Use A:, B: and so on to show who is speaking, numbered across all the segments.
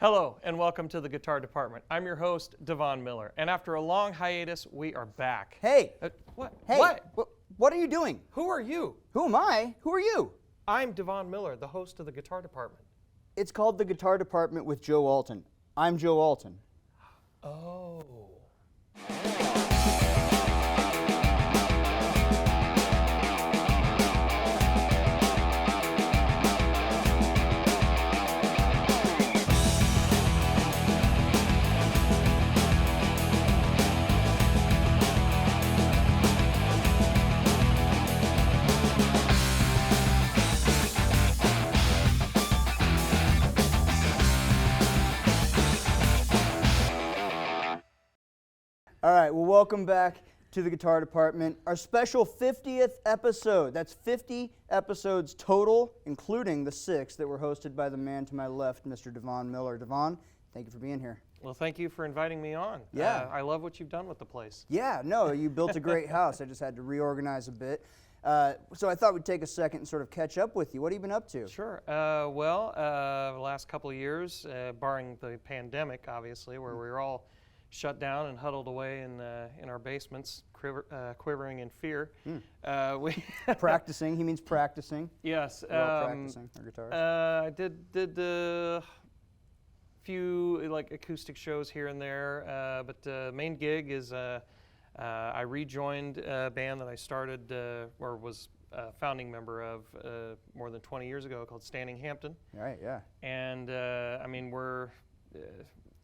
A: Hello and welcome to the Guitar Department. I'm your host, Devon Miller, and after a long hiatus, we are back.
B: Hey!
A: What?
B: Hey!
A: What?
B: What are you doing?
A: Who are you?
B: Who am I? Who are you?
A: I'm Devon Miller, the host of the Guitar Department.
B: It's called the Guitar Department with Joe Alton. I'm Joe Alton.
A: Oh.
B: All right, well, welcome back to the Guitar Department. Our special 50th episode. That's 50 episodes total, including the 6 that were hosted by the man to my left, Mr. Devon Miller. Devon, thank you for being here.
A: Well, thank you for inviting me on.
B: Yeah.
A: I love what you've done with the place.
B: Yeah, no, you built a great house. I just had to reorganize a bit. So I thought we'd take a second and sort of catch up with you. What have you been up to?
A: Sure. The last couple of years, barring the pandemic, obviously, where we were all shut down and huddled away in our basements, quivering in fear. We
B: Practicing. He means practicing.
A: Yes.
B: We're all practicing our guitars.
A: I did a few like acoustic shows here and there, but the main gig is I rejoined a band that I started or was a founding member of more than 20 years ago called Standing Hampton.
B: Right. Yeah.
A: And I mean, we're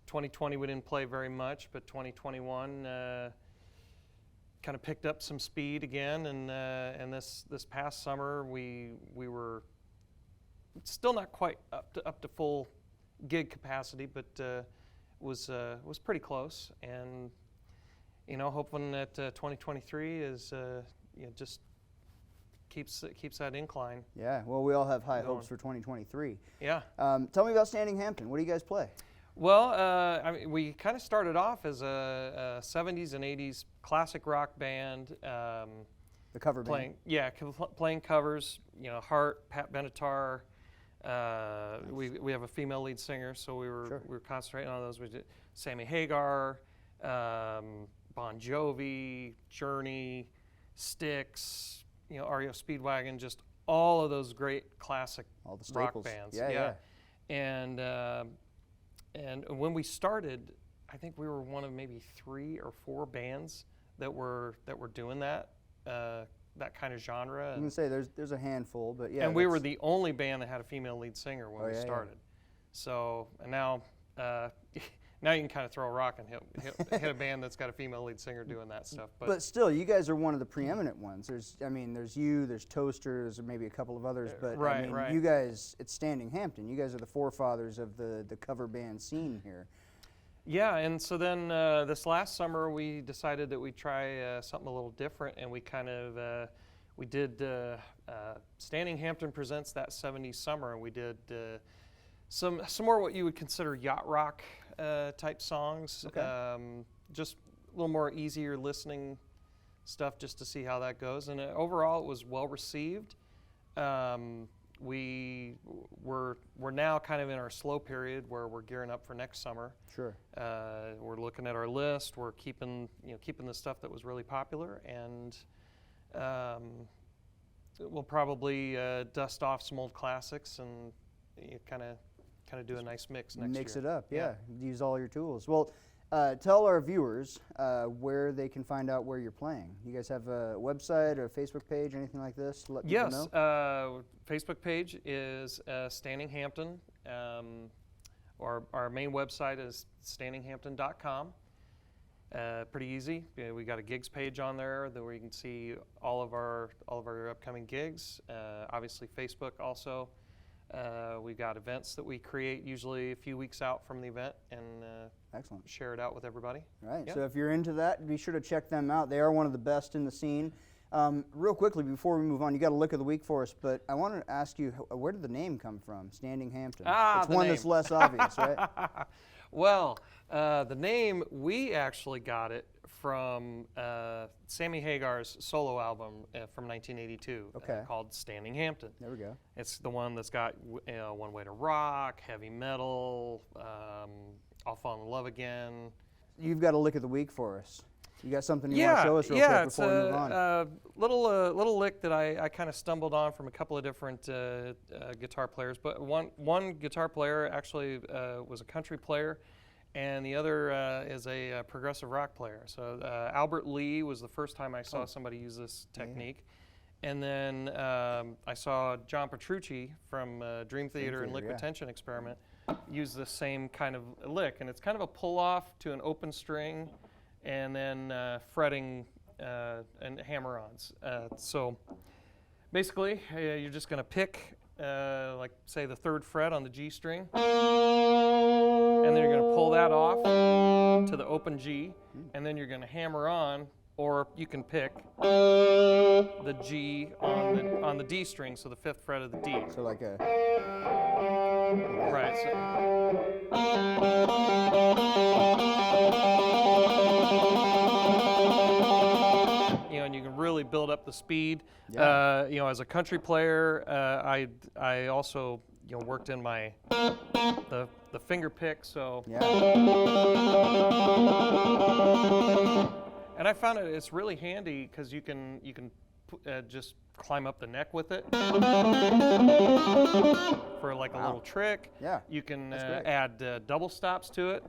A: 2020 we didn't play very much, but 2021 kind of picked up some speed again, and this past summer we were still not quite up to full gig capacity, but was pretty close, and hoping that 2023 is just keeps that incline.
B: Yeah. Well, we all have high hopes for 2023.
A: Yeah.
B: Tell me about Standing Hampton. What do you guys play?
A: Well, I mean, we kind of started off as a 70s and 80s classic rock band.
B: The cover
A: playing,
B: band.
A: Yeah, playing covers. Hart, Pat Benatar. We have a female lead singer, so we were concentrating on those. We did Sammy Hagar, Bon Jovi, Journey, Styx. REO Speedwagon. Just all of those great classic
B: all the
A: rock
B: staples.
A: bands.
B: Yeah.
A: And when we started, I think we were one of maybe 3 or 4 bands that were doing that kind of genre.
B: I'm gonna say there's a handful, but yeah.
A: And we were the only band that had a female lead singer when we started.
B: Yeah.
A: So and now now you can kind of throw a rock and hit a band that's got a female lead singer doing that stuff.
B: But still, you guys are one of the preeminent ones. There's you, there's Toasters, or maybe a couple of others. But
A: right.
B: You guys, it's Standing Hampton. You guys are the forefathers of the cover band scene here.
A: Yeah, and so then this last summer we decided that we'd try something a little different, and we kind of we did Standing Hampton Presents That 70s Summer, and we did some more what you would consider yacht rock type songs.
B: Okay.
A: Just a little more easier listening stuff, just to see how that goes. And overall, it was well received. We're now kind of in our slow period where we're gearing up for next summer.
B: Sure.
A: We're looking at our list. We're keeping the stuff that was really popular, and we'll probably dust off some old classics and kind of do a nice mix next year.
B: Mix it up, yeah. Use all your tools. Well, tell our viewers where they can find out where you're playing. You guys have a website or a Facebook page, anything like this to let people know?
A: Yes, Facebook page is Standing Hampton. Our main website is standinghampton.com. Pretty easy. We got a gigs page on there where you can see all of our upcoming gigs. Obviously, Facebook also. We've got events that we create usually a few weeks out from the event and
B: Excellent.
A: Share it out with everybody.
B: Right,
A: yeah.
B: So if you're into that, be sure to check them out. They are one of the best in the scene. Real quickly, before we move on, you got a lick of the week for us, but I want to ask you, where did the name come from, Standing Hampton? It's one that's less obvious, right?
A: Well, the name, we actually got it from Sammy Hagar's solo album from 1982 called Standing Hampton.
B: There we go.
A: It's the one that's got One Way to Rock, heavy metal, I'll Fall in Love Again.
B: You've got a lick of the week for us. You got something you want to show us real quick before we move on?
A: It's a little lick that I kind of stumbled on from a couple of different guitar players. But one guitar player actually was a country player, and the other is a progressive rock player. So Albert Lee was the first time I saw somebody use this technique. And then I saw John Petrucci from Dream Theater and Liquid Tension Experiment use the same kind of lick. And it's kind of a pull-off to an open string and then fretting and hammer-ons. So basically, you're just going to pick, like, say, the 3rd fret on the G string, and then you're going to pull that off to the open G, and then you're going to hammer on, or you can pick the G on the D string, so the 5th fret of the D.
B: So like a...
A: Right. And you can really build up the speed.
B: Yeah.
A: As a country player, I also worked in the finger pick. So.
B: Yeah.
A: And I found it's really handy because you can just climb up the neck with it for like a little trick.
B: Yeah.
A: You can add double stops to it.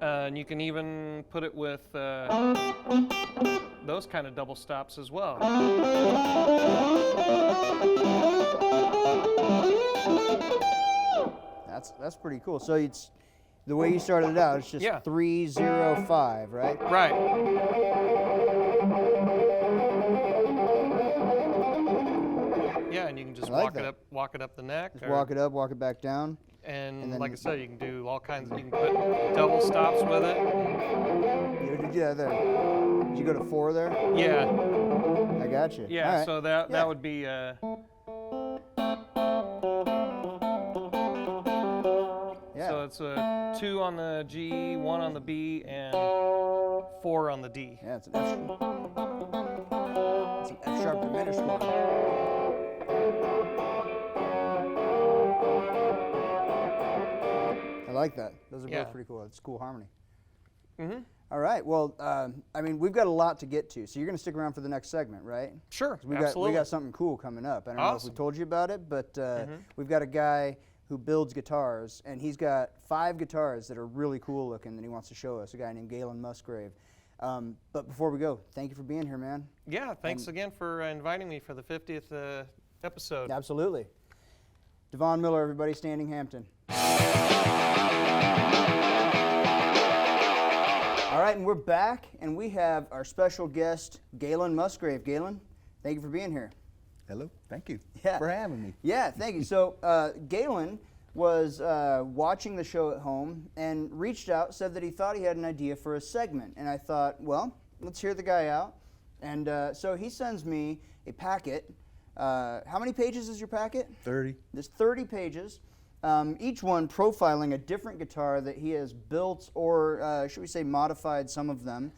A: And you can even put it with those kind of double stops as well.
B: That's pretty cool. So it's the way you started it out. It's just 3-0-5, right?
A: Right. Yeah, and you can just walk it up the neck.
B: Just walk it up, walk it back down.
A: And then, like I said, you can do all kinds. You can put double stops with it.
B: Did you do that there? Did you go to 4 there?
A: Yeah.
B: I got you.
A: Yeah.
B: Right.
A: So that would be. So it's 2 on the G, 1 on the B, and 4 on the D.
B: Yeah, it's an F sharp diminished one. I like that. Those are both pretty cool. It's cool harmony.
A: Mm-hmm.
B: All right. Well, we've got a lot to get to, so you're going to stick around for the next segment, right?
A: Sure.
B: We
A: absolutely.
B: got something cool coming up. I don't know if we told you about it, but we've got a guy who builds guitars, and he's got 5 guitars that are really cool looking that he wants to show us, a guy named Gaylan Musgrave. But before we go, thank you for being here, man.
A: Yeah, thanks again for inviting me for the 50th episode.
B: Absolutely. Devon Miller, everybody, Standing Hampton. All right, and we're back, and we have our special guest, Gaylan Musgrave. Gaylan, thank you for being here.
C: Hello, thank you
B: Yeah.
C: for having me.
B: Yeah, thank you. So Gaylan was watching the show at home and reached out, said that he thought he had an idea for a segment. And I thought, well, let's hear the guy out. And so he sends me a packet. How many pages is your packet?
C: 30.
B: There's 30 pages, each one profiling a different guitar that he has built or, should we say, modified some of them.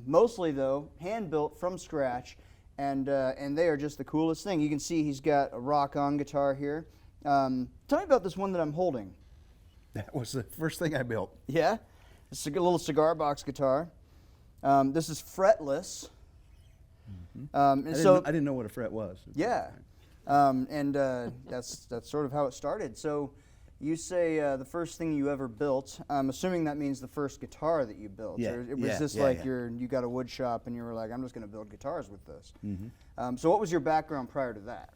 B: Mostly, though, hand-built from scratch. And they are just the coolest thing. You can see he's got a rock-on guitar here. Tell me about this one that I'm holding.
C: That was the first thing I built.
B: Yeah? It's a little cigar box guitar. This is fretless.
C: I didn't know what a fret was.
B: Yeah. That's sort of how it started. So you say the first thing you ever built, I'm assuming that means the first guitar that you built.
C: Yeah.
B: Or was this you got a wood shop and you were like, I'm just going to build guitars with this?
C: Mm-hmm.
B: So what was your background prior to that?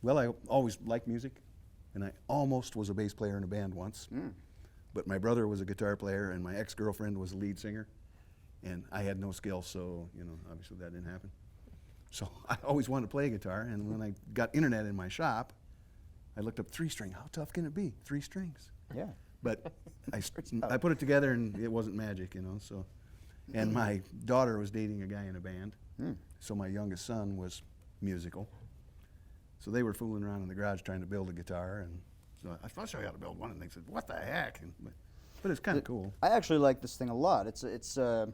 C: Well, I always liked music, and I almost was a bass player in a band once. But my brother was a guitar player, and my ex-girlfriend was a lead singer, and I had no skill, so obviously that didn't happen. So I always wanted to play guitar, and when I got internet in my shop, I looked up 3-string. How tough can it be? 3 strings.
B: Yeah.
C: But I put it together, and it wasn't magic, So, and my daughter was dating a guy in a band, so my youngest son was musical. So they were fooling around in the garage trying to build a guitar, and so I thought I ought to build one, and they said, "What the heck?" But it's kind of cool.
B: I actually like this thing a lot. It's I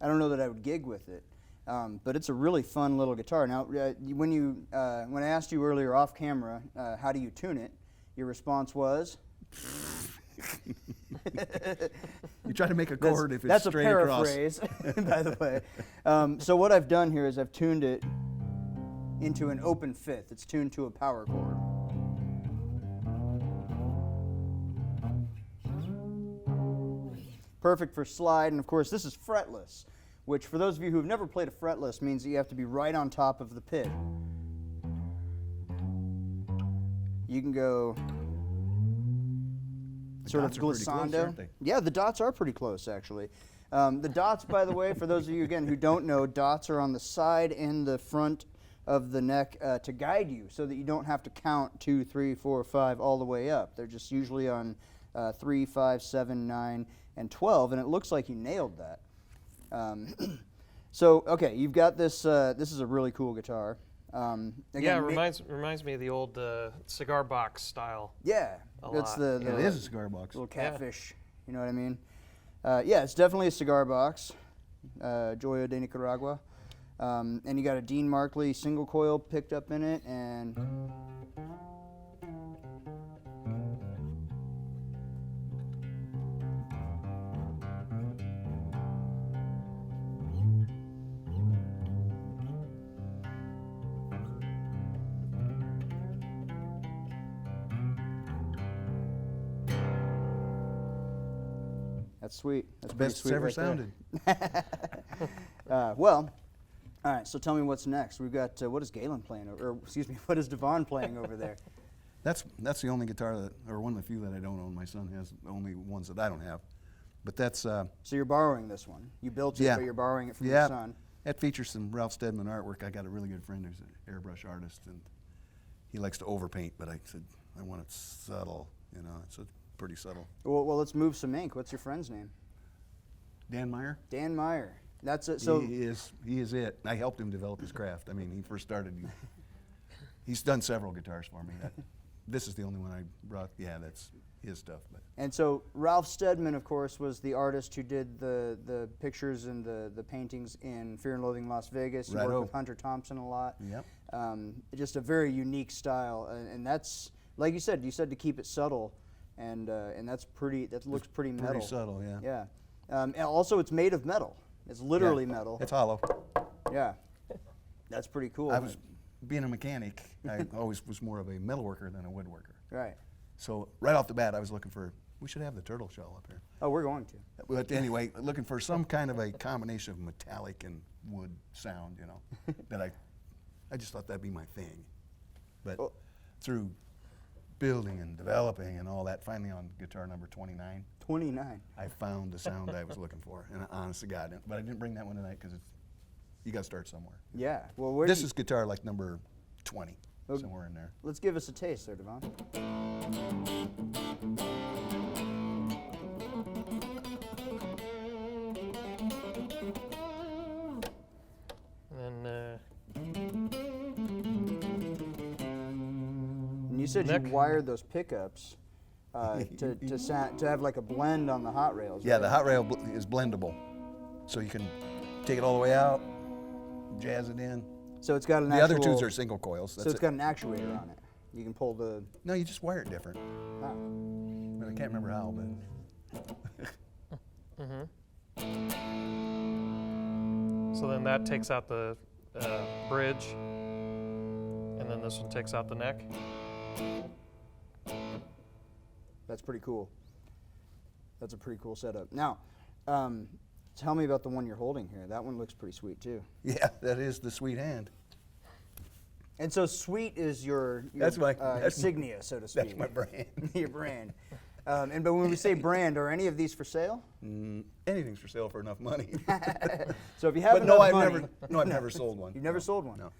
B: don't know that I would gig with it. But it's a really fun little guitar. Now, when I asked you earlier off camera, how do you tune it, your response was?
C: You try to make a chord if it's
B: that's
C: straight
B: a
C: across.
B: paraphrase, by the way. So what I've done here is I've tuned it into an open fifth. It's tuned to a power chord. Perfect for slide, and of course this is fretless, which for those of you who have never played a fretless means that you have to be right on top of the pit. You can go sort of
C: dots are pretty close,
B: glissando.
C: aren't they?
B: Yeah, the dots are pretty close, actually. The dots, by the way, for those of you, again, who don't know, dots are on the side and the front of the neck to guide you so that you don't have to count 2, 3, 4, 5 all the way up. They're just usually on 3, 5, 7, 9, and 12, and it looks like you nailed that. So, okay, you've got this. This is a really cool guitar. Again,
A: Yeah, it reminds me of the old cigar box style.
B: Yeah,
A: A
B: that's
A: lot.
B: the
C: It is a cigar box.
B: little catfish. You know what I mean? Yeah, it's definitely a cigar box. Joya de Nicaragua. And you got a Dean Markley single coil picked up in it, and that's sweet. That's
C: The
B: pretty
C: best it's
B: sweet
C: ever
B: right there.
C: sounded.
B: Well, all right. So tell me what's next. We've got what is Gaylan playing, or excuse me, what is Devon playing over there?
C: That's the only guitar that, or one of the few that I don't own. My son has the only ones that I don't have. But that's
B: So you're borrowing this one. You built it,
C: Yeah.
B: but you're borrowing it from
C: yeah.
B: your son.
C: That features some Ralph Steadman artwork. I got a really good friend who's an airbrush artist, and he likes to overpaint. But I said I want it subtle. You know, it's pretty subtle.
B: Well, let's move some ink. What's your friend's name?
C: Dan Meyer.
B: Dan Meyer. That's it. So
C: he is it. I helped him develop his craft. I mean, he first started. He's done several guitars for me. This is the only one I brought. Yeah, that's his stuff. But
B: and so Ralph Steadman, of course, was the artist who did the pictures and the paintings in Fear and Loathing in Las Vegas. He worked with Hunter Thompson a lot.
C: Yep.
B: Just a very unique style, and that's like you said to keep it subtle, and that's pretty. That looks pretty metal.
C: Pretty subtle, yeah.
B: Yeah. And also, it's made of metal. It's literally metal.
C: It's hollow.
B: Yeah. That's pretty cool.
C: I was being a mechanic. I always was more of a metalworker than a woodworker.
B: Right.
C: So right off the bat, I was looking for. We should have the turtle shell up here.
B: Oh, we're going to.
C: But anyway, looking for some kind of a combination of metallic and wood sound, you know, that I just thought that'd be my thing. But through building and developing and all that, finally on guitar number 29,
B: 29.
C: I found the sound I was looking for. And honest to God, but I didn't bring that one tonight because you got to start somewhere.
B: Yeah. Well, where
C: This is guitar like number 20,
B: Okay.
C: somewhere in there.
B: Let's give us a taste there, Devon.
A: And then
B: And you said
A: Nick?
B: you wired those pickups to have like a blend on the hot rails.
C: Yeah,
B: right?
C: the hot rail is blendable. So you can take it all the way out, jazz it in.
B: So it's got an
C: The
B: actual.
C: other twos are single coils.
B: So it's got an actuator on it. You can pull the.
C: No, you just wire it different.
B: Ah.
C: But I can't remember how, but
A: so then that takes out the bridge, and then this one takes out the neck.
B: That's pretty cool. That's a pretty cool setup. Now, tell me about the one you're holding here. That one looks pretty sweet too.
C: yeah, that is the sweet hand.
B: And so sweet is your
C: That's my
B: insignia, so to speak.
C: That's my brand.
B: Your brand. But when we say brand, are any of these for sale?
C: Anything's for sale for enough money.
B: So if you have
C: But
B: enough
C: no, I've
B: money,
C: never sold one.
B: You've never sold one.
C: No.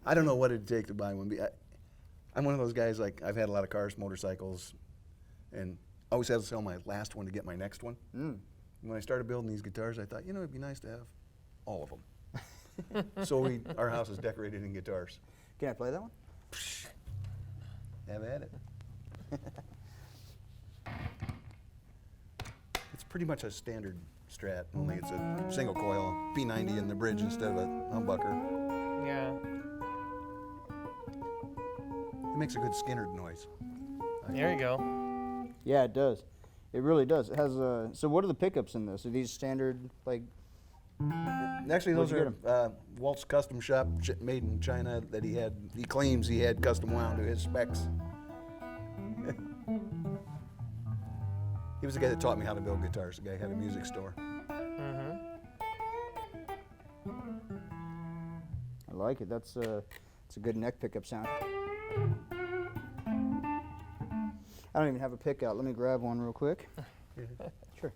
C: I don't know what it'd take to buy one. I'm one of those guys, like, I've had a lot of cars, motorcycles, and I always had to sell my last one to get my next one. When I started building these guitars, I thought, it'd be nice to have all of them. So our house is decorated in guitars.
B: Can I play that one?
C: Have at it. It's pretty much a standard Strat, only it's a single coil P90 in the bridge instead of a humbucker.
A: Yeah.
C: It makes a good Skinnerd noise.
A: There you go.
B: Yeah, it does. It really does. It has so what are the pickups in this? Are these standard, like?
C: Actually, those
B: Where'd you
C: are Walt's custom shop made in China that he had. He claims he had custom wound to his specs. He was the guy that taught me how to build guitars. The guy had a music store.
A: Mm-hmm.
B: I like it. That's it's a good neck pickup sound. I don't even have a pick out. Let me grab one real quick. Sure.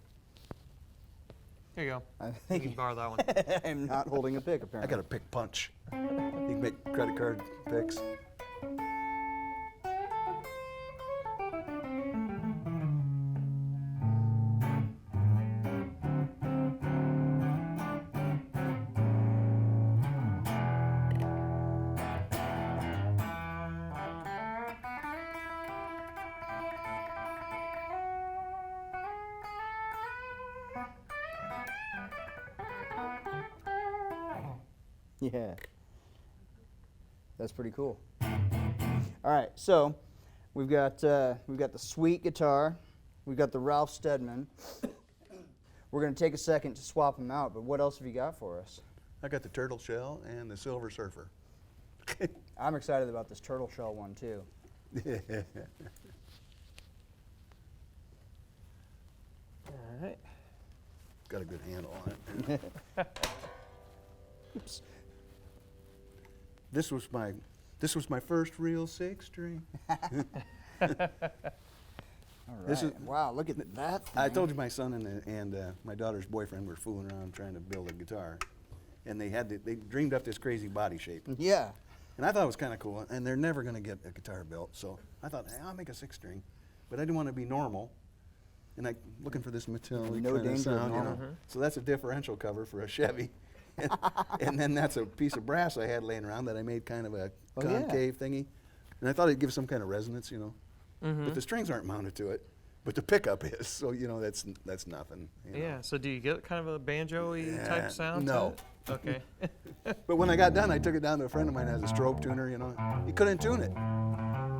A: Here you go.
B: I
A: You
B: think
A: can borrow that one.
B: I'm not holding a pick,
C: I
B: apparently.
C: got a pick punch. You can make credit card picks.
B: Yeah. That's pretty cool. All right, so we've got the sweet guitar, we've got the Ralph Steadman. We're going to take a second to swap them out, but what else have you got for us?
C: I got the turtle shell and the Silver Surfer.
B: I'm excited about this turtle shell one too.
A: All right.
C: Got a good handle on it.
B: Oops.
C: This was my first real 6-string.
B: All right.
C: This is-
B: Wow, look at that thing.
C: I told you my son and my daughter's boyfriend were fooling around trying to build a guitar, and they dreamed up this crazy body shape,
B: Yeah.
C: and I thought it was kind of cool. And they're never going to get a guitar built, so I thought, hey, I'll make a 6-string, but I didn't want to be normal, and I looking for this metallic
B: No
C: kind of
B: danger of
C: sound,
B: normal.
C: So that's a differential cover for a Chevy. And then that's a piece of brass I had laying around that I made kind of a
B: Oh, yeah.
C: concave thingy, and I thought it'd give some kind of resonance, But the strings aren't mounted to it, but the pickup is. So that's nothing.
A: Yeah. So do you get kind of a banjo-y
C: Yeah,
A: type sound? to
C: no.
A: it? Okay.
C: But when I got done, I took it down to a friend of mine who has a strobe tuner. He couldn't tune it.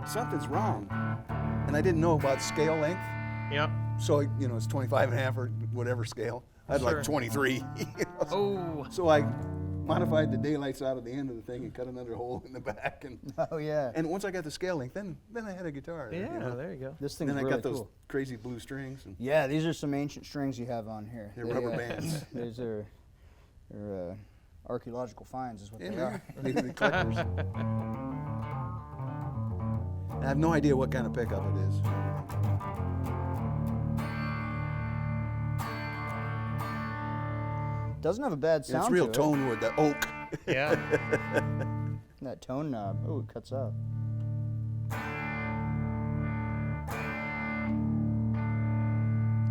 C: Something's wrong, and I didn't know about scale length.
A: Yep.
C: So it's 25.5 or whatever scale. I had
A: Sure.
C: like 23.
A: Oh.
C: So I modified the daylights out of the end of the thing and cut another hole in the back.
B: Oh yeah.
C: And once I got the scale length, then I had a guitar.
A: Yeah. There you go.
B: This thing's
C: Then I
B: really
C: got those
B: cool.
C: crazy blue strings. And
B: Yeah, these are some ancient strings you have on here.
C: They're rubber bands.
B: These are archaeological finds, is what they
C: yeah,
B: are.
C: maybe the collectors. I have no idea what kind of pickup it is.
B: Doesn't have a bad sound.
C: It's real
B: to
C: tone wood, the oak.
A: Yeah.
B: It. That tone knob. Oh, it cuts out.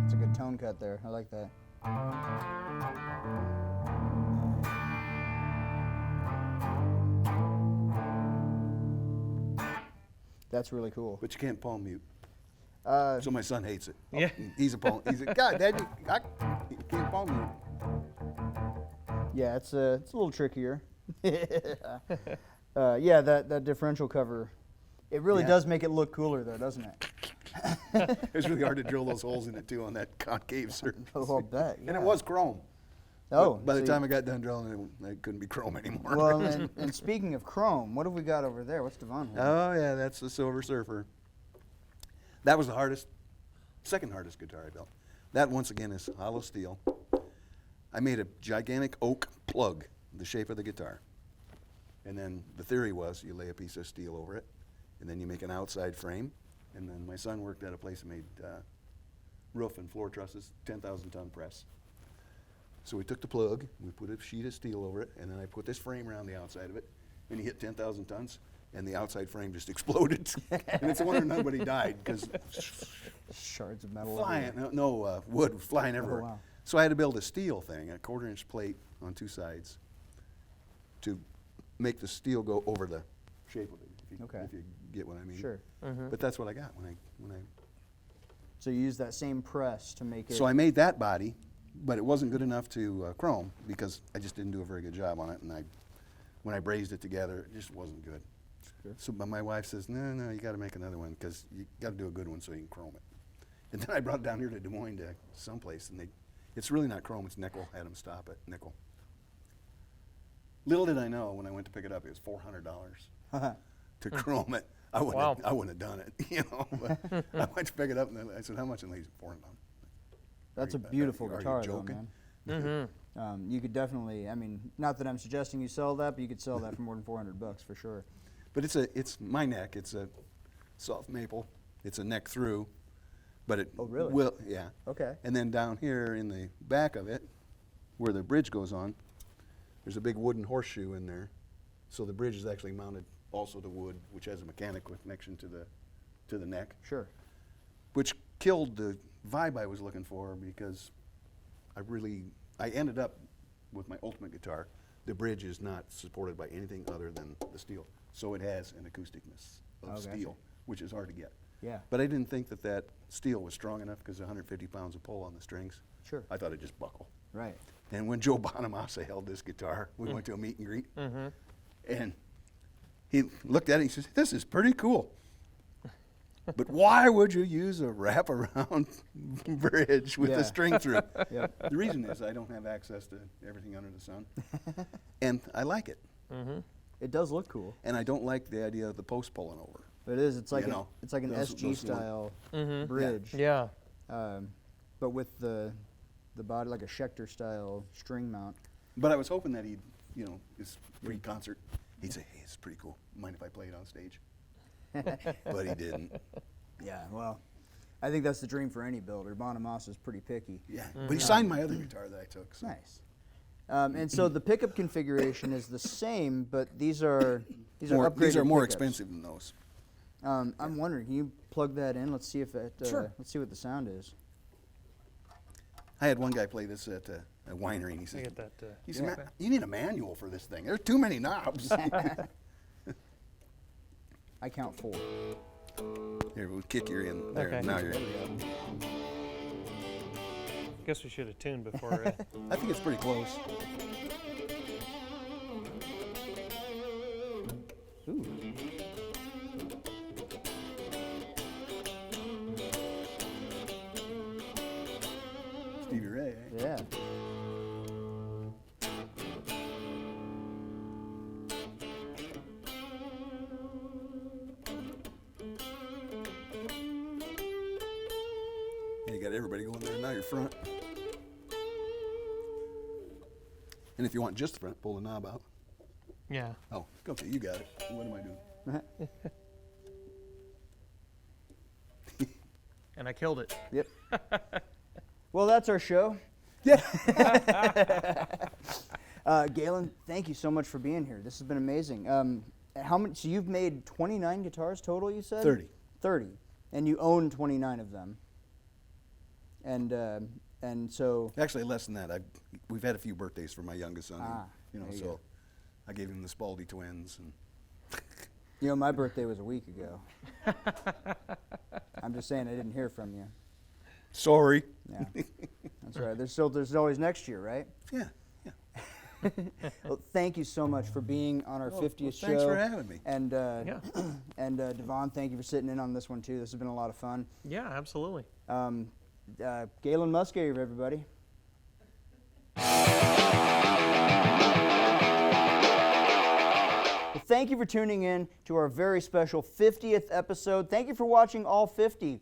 B: It's a good tone cut there. I like that. That's really cool.
C: But you can't palm mute.
B: Uh,
C: So my son hates it.
A: Yeah.
C: He's a palm. He's a God, Dad, you can't palm mute.
B: yeah, it's a little trickier. Yeah, that differential cover, it really
C: Yeah.
B: does make it look cooler, though, doesn't it?
C: It's really hard to drill those holes in it too on that concave surface.
B: Oh, I'll bet.
C: And it
B: yeah.
C: was chrome.
B: Oh,
C: But by the
B: so
C: time I got done drilling it, it couldn't be chrome anymore.
B: Well, and speaking of chrome, what have we got over there? What's Devon holding?
C: Oh yeah, that's the Silver Surfer. That was the second hardest guitar I built. That once again is hollow steel. I made a gigantic oak plug, the shape of the guitar. And then the theory was you lay a piece of steel over it, and then you make an outside frame. And then my son worked at a place that made roof and floor trusses, 10,000-ton press. So we took the plug, we put a sheet of steel over it, and then I put this frame around the outside of it, and he hit 10,000 tons, and the outside frame just exploded. And it's a wonder nobody died, because
B: Shards of metal.
C: flying, wood was flying everywhere.
B: wow.
C: So I had to build a steel thing, a 1/4-inch plate on two sides, to make the steel go over the shape of it.
B: Okay.
C: If you get what I mean.
B: Sure.
C: But that's what I got when I.
B: So you use that same press to make it.
C: So I made that body but it wasn't good enough to chrome because I just didn't do a very good job on it. And when I brazed it together, it just wasn't good.
B: Sure.
C: So, but my wife says, no, you got to make another one because you got to do a good one so you can chrome it. And then I brought it down here to Des Moines to someplace, and it's really not chrome, it's nickel. I had them stop it, nickel. Little did I know when I went to pick it up, it was $400 to chrome it. I wouldn't have done it, you know. But I went to pick it up, and I said, how much? And they said, $400.
B: That's a beautiful
C: Are you
B: guitar, though,
C: joking?
B: man. You could definitely, I mean, not that I'm suggesting you sell that, but you could sell that for more than $400 for sure.
C: But it's my neck. It's a soft maple. It's a neck through, but it
B: Oh, really?
C: will, yeah.
B: Okay.
C: And then down here in the back of it, where the bridge goes on, there's a big wooden horseshoe in there. So the bridge is actually mounted also to wood, which has a mechanical connection to the neck,
B: Sure.
C: which killed the vibe I was looking for because I ended up with my ultimate guitar. The bridge is not supported by anything other than the steel. So it has an acousticness of
B: Gotcha.
C: steel, which is hard to get.
B: Yeah.
C: But I didn't think that steel was strong enough because 150 pounds of pull on the strings.
B: Sure.
C: I thought it'd just buckle.
B: Right.
C: And when Joe Bonamassa held this guitar, we went to a meet and greet, and he looked at it and he says, this is pretty cool. But why would you use a wraparound bridge with
B: Yeah.
C: a string through?
B: Yep.
C: The reason is I don't have access to everything under the sun, and I like it.
B: It does look cool.
C: And I don't like the idea of the post pulling over.
B: It is. It's like
C: You know,
B: it's like an
C: those
B: SG style
A: Mhm.
B: bridge.
A: Yeah.
B: But with the body like a Schecter style string mount.
C: But I was hoping that he'd, his pre-concert, he'd say, hey, it's pretty cool. Mind if I play it on stage? But he didn't.
B: Yeah. Well, I think that's the dream for any builder. Bonamassa's pretty picky.
C: Yeah. But he signed my other guitar that I took. So.
B: Nice. And so the pickup configuration is the same, but these are upgraded
C: These are more
B: pickups.
C: expensive than those.
B: I'm wondering, can you plug that in? Let's see if it.
C: Sure.
B: Let's see what the sound is.
C: I had one guy play this at a winery, and he
A: I
C: said,
A: get that.
C: he said, "Man, you need a manual for this thing. There's too many knobs."
B: I count 4.
C: Here, we'll kick you in there.
A: Okay.
C: Now you're in.
A: Guess we should have tuned before.
C: I think it's pretty close.
B: Ooh.
C: Stevie Ray, eh?
B: Yeah.
C: Yeah, you got everybody going there. Now you're front. And if you want just the front, pull the knob out.
A: Yeah.
C: Oh, okay, you got it. What am I doing?
A: And I killed it.
B: Yep. Well, that's our show.
C: Yeah.
B: Gaylan, thank you so much for being here. This has been amazing. How many? So you've made 29 guitars total, you said?
C: 30.
B: 30, and you own 29 of them. And so.
C: Actually, less than that. We've had a few birthdays for my youngest son.
B: there you
C: so
B: go.
C: I gave him the Spalding twins. And
B: You know, my birthday was a week ago. I'm just saying I didn't hear from you.
C: sorry.
B: Yeah, that's right. There's always next year, right?
C: Yeah.
B: Well, thank you so much for being on our 50th show.
C: Thanks for having me.
B: And
A: Yeah.
B: and Devon, thank you for sitting in on this one too. This has been a lot of fun.
A: Yeah, absolutely.
B: Gaylan Musgrave, everybody. Well, thank you for tuning in to our very special 50th episode. Thank you for watching all 50.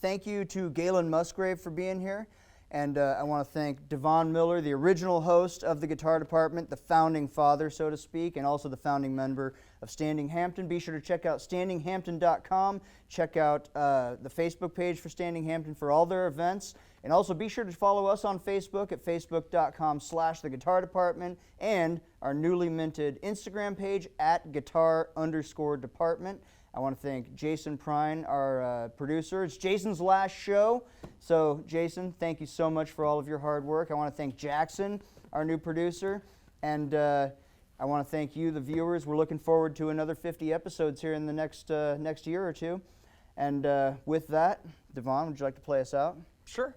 B: Thank you to Gaylan Musgrave for being here. And I want to thank Devon Miller, the original host of the Guitar Department, the founding father, so to speak, and also the founding member of Standing Hampton. Be sure to check out standinghampton.com. Check out the Facebook page for Standing Hampton for all their events. And also be sure to follow us on Facebook at facebook.com/The Guitar Department and our newly minted Instagram page at guitar_department. I want to thank Jason Prine, our producer. It's Jason's last show. So, Jason, thank you so much for all of your hard work. I want to thank Jackson, our new producer. And I want to thank you, the viewers. We're looking forward to another 50 episodes here in the next year or two. And with that, Devon, would you like to play us out?
A: Sure.